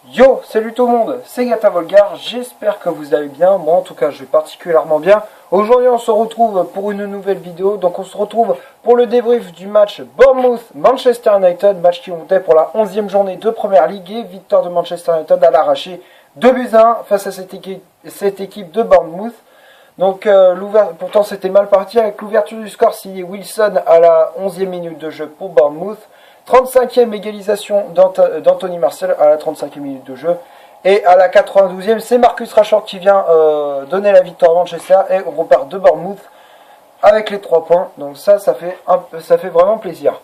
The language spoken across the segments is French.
Yo, salut tout le monde, c'est Gata Volgar, j'espère que vous allez bien, moi en tout cas je vais particulièrement bien. Aujourd'hui on se retrouve pour une nouvelle vidéo, donc on se retrouve pour le débrief du match Bournemouth-Manchester United, match qui montait pour la 11e journée de Première Ligue et victoire de Manchester United à l'arraché 2-1 face à cette équipe de Bournemouth. Donc pourtant c'était mal parti avec l'ouverture du score signé Wilson à la 11e minute de jeu pour Bournemouth. 35e égalisation d'Anthony Martial à la 35e minute de jeu. Et à la 92e, c'est Marcus Rashford qui vient donner la victoire à Manchester. Et on repart de Bournemouth avec les 3 points. Donc ça fait vraiment plaisir.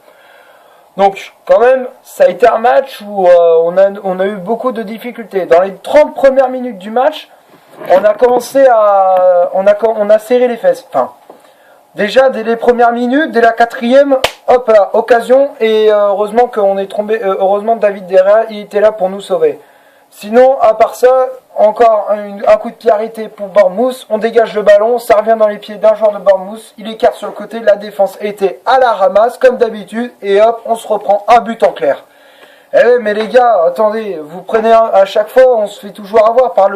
Donc quand même, ça a été un match où on a eu beaucoup de difficultés. Dans les 30 premières minutes du match, on a serré les fesses. Enfin, déjà, dès les premières minutes, dès la 4e, hop là, occasion, et heureusement qu'on est tombé, heureusement David De Gea, il était là pour nous sauver. Sinon, à part ça, encore un coup de pied arrêté pour Bournemouth, on dégage le ballon, ça revient dans les pieds d'un joueur de Bournemouth, il écarte sur le côté, la défense était à la ramasse, comme d'habitude, et hop, on se reprend un but en clair. Eh ouais, mais les gars, attendez, vous prenez à chaque fois, on se fait toujours avoir par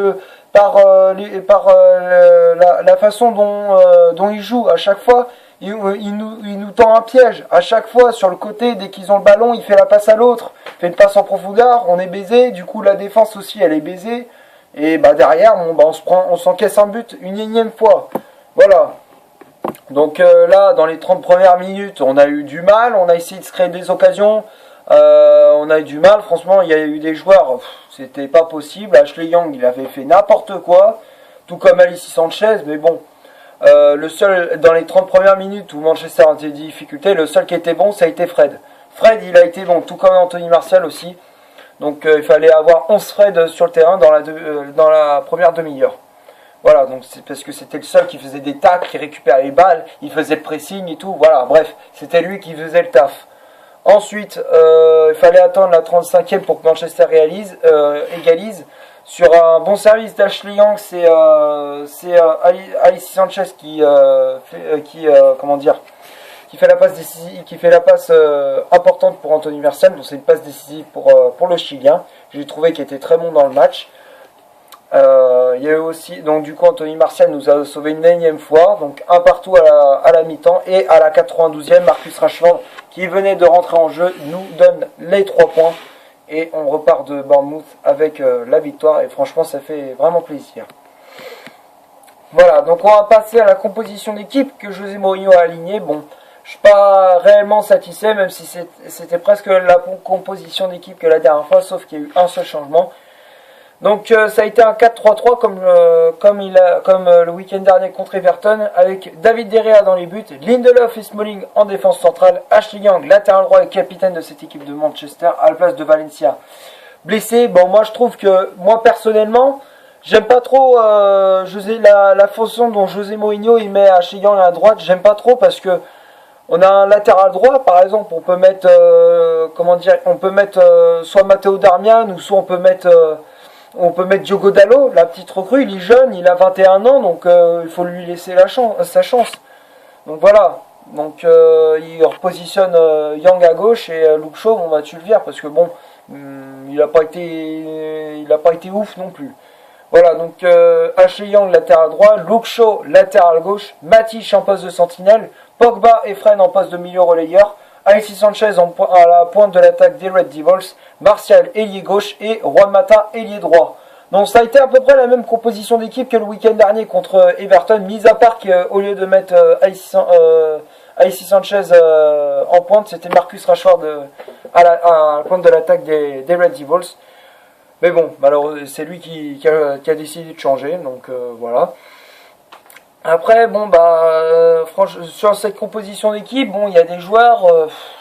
la façon dont ils jouent. À chaque fois, il nous tend un piège. À chaque fois, sur le côté, dès qu'ils ont le ballon, il fait la passe à l'autre, fait une passe en profondeur, on est baisé. Du coup, la défense aussi, elle est baisée. Et derrière, on s'encaisse un but une énième fois. Voilà. Donc là, dans les 30 premières minutes, on a eu du mal. On a essayé de se créer des occasions. On a eu du mal, franchement, il y a eu des joueurs, c'était pas possible. Ashley Young, il avait fait n'importe quoi, tout comme Alexis Sanchez, mais bon, le seul, dans les 30 premières minutes où Manchester a des difficultés, le seul qui était bon, ça a été Fred. Fred, il a été bon, tout comme Anthony Martial aussi. Donc il fallait avoir 11 Fred sur le terrain dans la première demi-heure. Voilà, donc c'est parce que c'était le seul qui faisait des tacles, qui récupérait les balles, il faisait le pressing et tout, voilà, bref, c'était lui qui faisait le taf. Ensuite, il fallait attendre la 35e pour que Manchester égalise. Sur un bon service d'Ashley Young, c'est Alexis Sanchez qui fait la passe décisive, qui fait la passe importante pour Anthony Martial. Donc c'est une passe décisive pour le Chilien. J'ai trouvé qu'il était très bon dans le match. Il y a eu aussi, donc du coup Anthony Martial nous a sauvé une énième fois, donc un partout à la mi-temps, et à la 92e, Marcus Rashford qui venait de rentrer en jeu nous donne les 3 points et on repart de Bournemouth avec la victoire et franchement ça fait vraiment plaisir. Voilà, donc on va passer à la composition d'équipe que José Mourinho a alignée. Bon, je suis pas réellement satisfait, même si c'était presque la composition d'équipe que la dernière fois, sauf qu'il y a eu un seul changement. Donc ça a été un 4-3-3 comme le week-end dernier contre Everton, avec David De Gea dans les buts, Lindelof et Smalling en défense centrale, Ashley Young latéral droit et capitaine de cette équipe de Manchester à la place de Valencia blessé. Bon, moi je trouve que moi personnellement j'aime pas trop la façon dont José Mourinho il met Ashley Young à droite, j'aime pas trop parce que on a un latéral droit, par exemple, on peut mettre soit Matteo Darmian ou soit on peut mettre Diogo Dalot, la petite recrue, il est jeune, il a 21 ans, donc il faut lui laisser sa chance. Donc voilà, donc il repositionne Young à gauche et Luke Shaw, on va tu le vire parce que bon, il a pas été ouf non plus. Voilà, donc Ashley Young latéral droit, Luke Shaw latéral gauche, Matic en poste de sentinelle, Pogba et Fred en poste de milieu relayeur, Alexis Sanchez à la pointe de l'attaque des Red Devils, Martial ailier gauche et Juan Mata ailier droit. Donc ça a été à peu près la même composition d'équipe que le week-end dernier contre Everton, mis à part qu'au lieu de mettre Alexis Sanchez en pointe, c'était Marcus Rashford à la pointe de l'attaque des Red Devils. Mais bon, malheureusement, c'est lui qui a décidé de changer, donc voilà. Après, bon, franchement, sur cette composition d'équipe, bon, il y a des joueurs,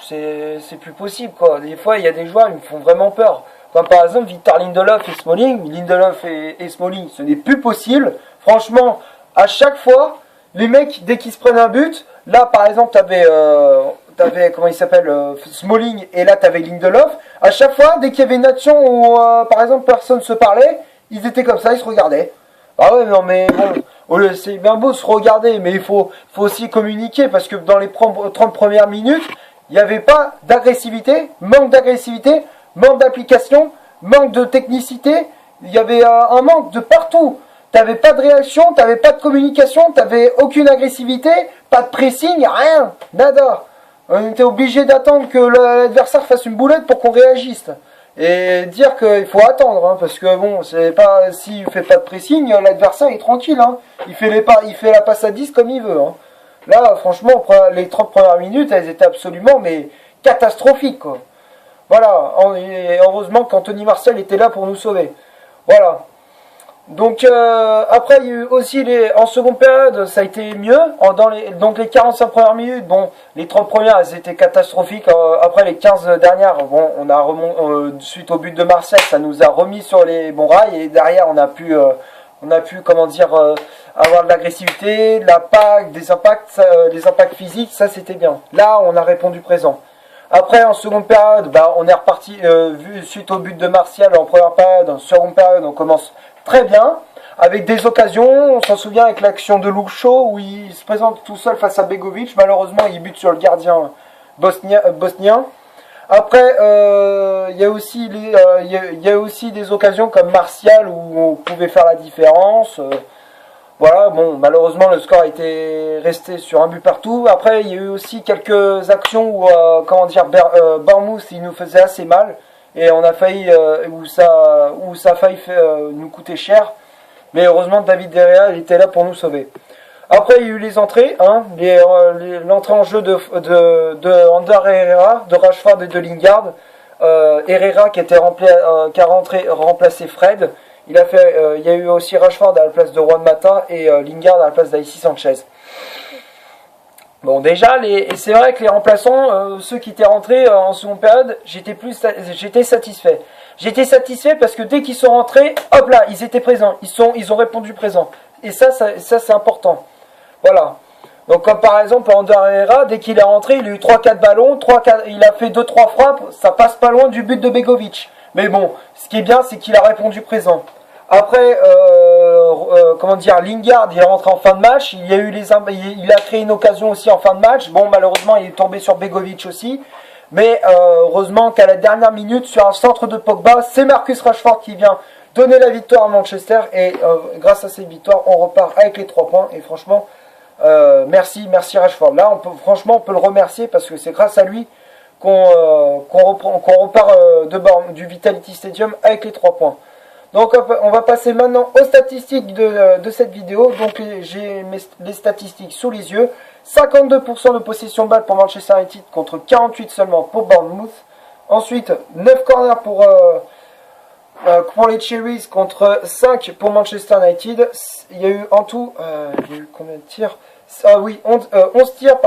c'est plus possible, quoi. Des fois, il y a des joueurs, ils me font vraiment peur. Comme par exemple, Victor Lindelof et Smalling. Lindelof et Smalling, ce n'est plus possible. Franchement, à chaque fois, les mecs, dès qu'ils se prennent un but, là, par exemple, t'avais comment il s'appelle, Smalling, et là, t'avais Lindelof. À chaque fois, dès qu'il y avait une action où, par exemple, personne se parlait, ils étaient comme ça, ils se regardaient. Ah ouais, non, mais bon, c'est bien beau se regarder, mais il faut aussi communiquer, parce que dans les 30 premières minutes, il n'y avait pas d'agressivité, manque d'application, manque de technicité, il y avait un manque de partout. T'avais pas de réaction, t'avais pas de communication, t'avais aucune agressivité, pas de pressing, rien, nada. On était obligé d'attendre que l'adversaire fasse une boulette pour qu'on réagisse. Et dire qu'il faut attendre, hein, parce que bon, c'est pas, s'il fait pas de pressing, l'adversaire est tranquille, hein. Il fait la passe à 10 comme il veut, hein. Là, franchement, les 30 premières minutes, elles étaient absolument, mais catastrophiques, quoi. Voilà. Et heureusement qu'Anthony Martial était là pour nous sauver. Voilà. Donc après il y a eu aussi en seconde période ça a été mieux donc les 45 premières minutes, bon les 30 premières elles étaient catastrophiques, après les 15 dernières bon on a suite au but de Marseille ça nous a remis sur les bons rails et derrière on a pu comment dire avoir de l'agressivité, des impacts les impacts physiques, ça c'était bien. Là on a répondu présent. Après, en seconde période, on est reparti, suite au but de Martial en première période. En seconde période, on commence très bien, avec des occasions. On s'en souvient avec l'action de Luke Shaw, où il se présente tout seul face à Begovic. Malheureusement, il bute sur le gardien bosnien. Après, il y a aussi des occasions comme Martial, où on pouvait faire la différence. Voilà, bon, malheureusement le score a été resté sur un but partout. Après, il y a eu aussi quelques actions où, Bournemouth, il nous faisait assez mal. Et on a failli, où ça a failli nous coûter cher. Mais heureusement, David De Gea, il était là pour nous sauver. Après, il y a eu les entrées, hein, l'entrée en jeu de Ander Herrera, de Rashford et de Lingard. Herrera qui a remplacé Fred. Il y a eu aussi Rashford à la place de Juan Mata et Lingard à la place d'Alexis Sanchez. Bon, déjà, c'est vrai que les remplaçants, ceux qui étaient rentrés en seconde période, j'étais satisfait. J'étais satisfait parce que dès qu'ils sont rentrés, hop là, ils étaient présents. Ils ont répondu présent. Et ça c'est important. Voilà. Donc comme par exemple Ander Herrera, dès qu'il est rentré, il a eu 3-4 ballons, il a fait 2-3 frappes, ça passe pas loin du but de Begovic. Mais bon, ce qui est bien, c'est qu'il a répondu présent. Après, Lingard, il est rentré en fin de match. Il a créé une occasion aussi en fin de match. Bon, malheureusement, il est tombé sur Begovic aussi. Mais heureusement qu'à la dernière minute, sur un centre de Pogba, c'est Marcus Rashford qui vient donner la victoire à Manchester. Et grâce à cette victoire, on repart avec les 3 points. Et franchement, merci Rashford. Là, on peut le remercier parce que c'est grâce à lui qu'on repart du Vitality Stadium avec les 3 points. Donc on va passer maintenant aux statistiques de cette vidéo. Donc j'ai les statistiques sous les yeux. 52% de possession de balle pour Manchester United contre 48 seulement pour Bournemouth. Ensuite 9 corners pour les Cherries contre 5 pour Manchester United. Il y a eu en tout, il y a eu combien de tirs? Ah oui, 11 tirs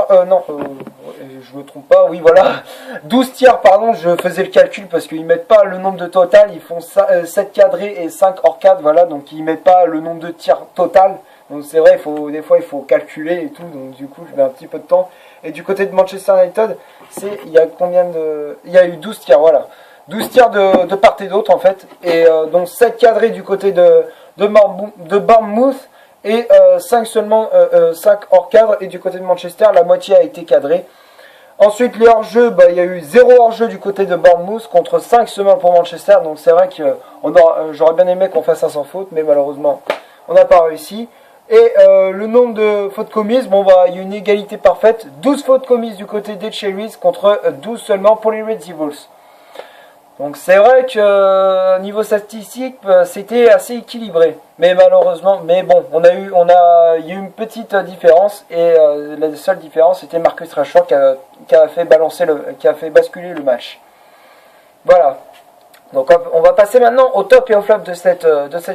je me trompe pas, oui voilà, 12 tirs pardon, je faisais le calcul parce qu'ils mettent pas le nombre de total, ils font 7 cadrés et 5 hors cadre, voilà, donc ils mettent pas le nombre de tirs total, donc c'est vrai, des fois il faut calculer et tout, donc du coup je mets un petit peu de temps. Et du côté de Manchester United, il y a eu 12 tirs, voilà, 12 tirs de part et d'autre en fait, et donc 7 cadrés du côté de Bournemouth, et 5 hors cadre, et du côté de Manchester la moitié a été cadrée. Ensuite les hors-jeux, il y a eu 0 hors-jeu du côté de Bournemouth contre 5 seulement pour Manchester, donc c'est vrai que j'aurais bien aimé qu'on fasse un sans faute, mais malheureusement on n'a pas réussi. Et le nombre de fautes commises, il y a une égalité parfaite, 12 fautes commises du côté des Cherries contre 12 seulement pour les Red Devils. Donc c'est vrai que niveau statistique, c'était assez équilibré. Mais malheureusement, il y a eu une petite différence. Et la seule différence, c'était Marcus Rashford qui a fait basculer le match. Voilà. Donc on va passer maintenant au top et au flop de cette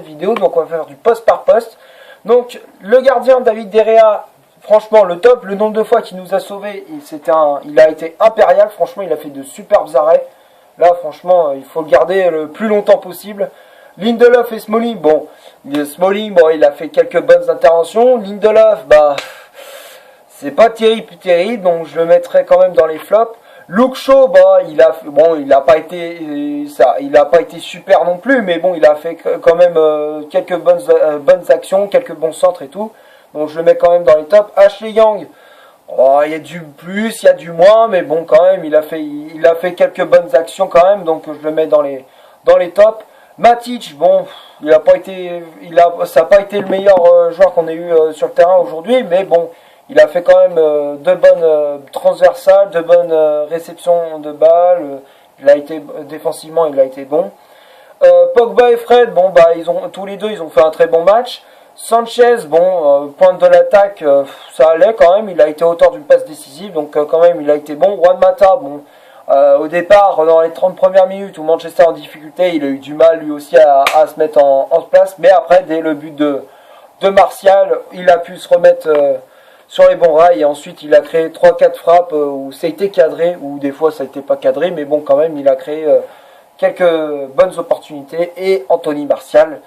vidéo. Donc on va faire du poste par poste. Donc le gardien David De Gea, franchement le top. Le nombre de fois qu'il nous a sauvés, il a été impérial. Franchement, il a fait de superbes arrêts. Là, franchement, il faut le garder le plus longtemps possible. Lindelof et Smalling, Smalling, il a fait quelques bonnes interventions. Lindelof, c'est pas terrible, donc je le mettrai quand même dans les flops. Luke Shaw, il a pas été super non plus, mais bon, il a fait quand même quelques bonnes actions, quelques bons centres et tout. Donc je le mets quand même dans les tops. Ashley Young. Il y a du plus, il y a du moins, mais bon quand même, il a fait quelques bonnes actions quand même, donc je le mets dans les dans les tops. Matic, bon, ça n'a pas été le meilleur joueur qu'on ait eu sur le terrain aujourd'hui, mais bon, il a fait quand même de bonnes transversales, de bonnes réceptions de balles. Il a été défensivement, il a été bon. Pogba et Fred, bon bah tous les deux ils ont fait un très bon match. Sanchez, bon, pointe de l'attaque, ça allait quand même, il a été auteur d'une passe décisive, donc quand même il a été bon. Juan Mata, bon, au départ, dans les 30 premières minutes où Manchester en difficulté, il a eu du mal lui aussi à se mettre en place, mais après, dès le but de Martial, il a pu se remettre sur les bons rails, et ensuite il a créé 3-4 frappes où ça a été cadré, ou des fois ça a été pas cadré, mais bon quand même il a créé quelques bonnes opportunités. Et Anthony Martial,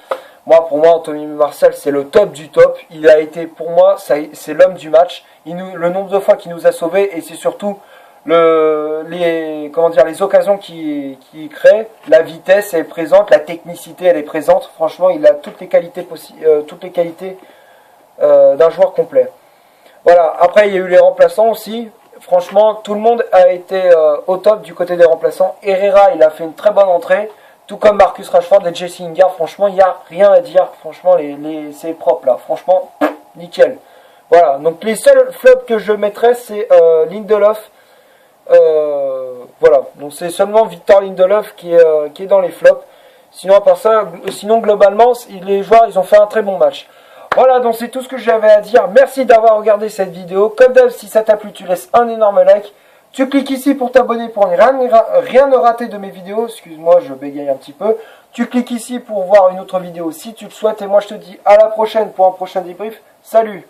pour moi Anthony Martial c'est le top du top, il a été pour moi c'est l'homme du match, le nombre de fois qu'il nous a sauvés, et c'est surtout les occasions qu'il crée, la vitesse elle est présente, la technicité elle est présente, franchement il a toutes les qualités d'un joueur complet. Voilà, après il y a eu les remplaçants aussi. Franchement, tout le monde a été au top du côté des remplaçants. Herrera, il a fait une très bonne entrée, tout comme Marcus Rashford et Jesse Lingard. Franchement, il n'y a rien à dire. Franchement, c'est propre là. Franchement, nickel. Voilà, donc les seuls flops que je mettrais, c'est Lindelof. Voilà, donc c'est seulement Victor Lindelof qui est dans les flops. Sinon, à part ça, globalement, les joueurs, ils ont fait un très bon match. Voilà, donc c'est tout ce que j'avais à dire. Merci d'avoir regardé cette vidéo. Comme d'hab, si ça t'a plu, tu laisses un énorme like. Tu cliques ici pour t'abonner pour rien ne rater de mes vidéos. Excuse-moi, je bégaye un petit peu. Tu cliques ici pour voir une autre vidéo si tu le souhaites. Et moi, je te dis à la prochaine pour un prochain débrief. Salut!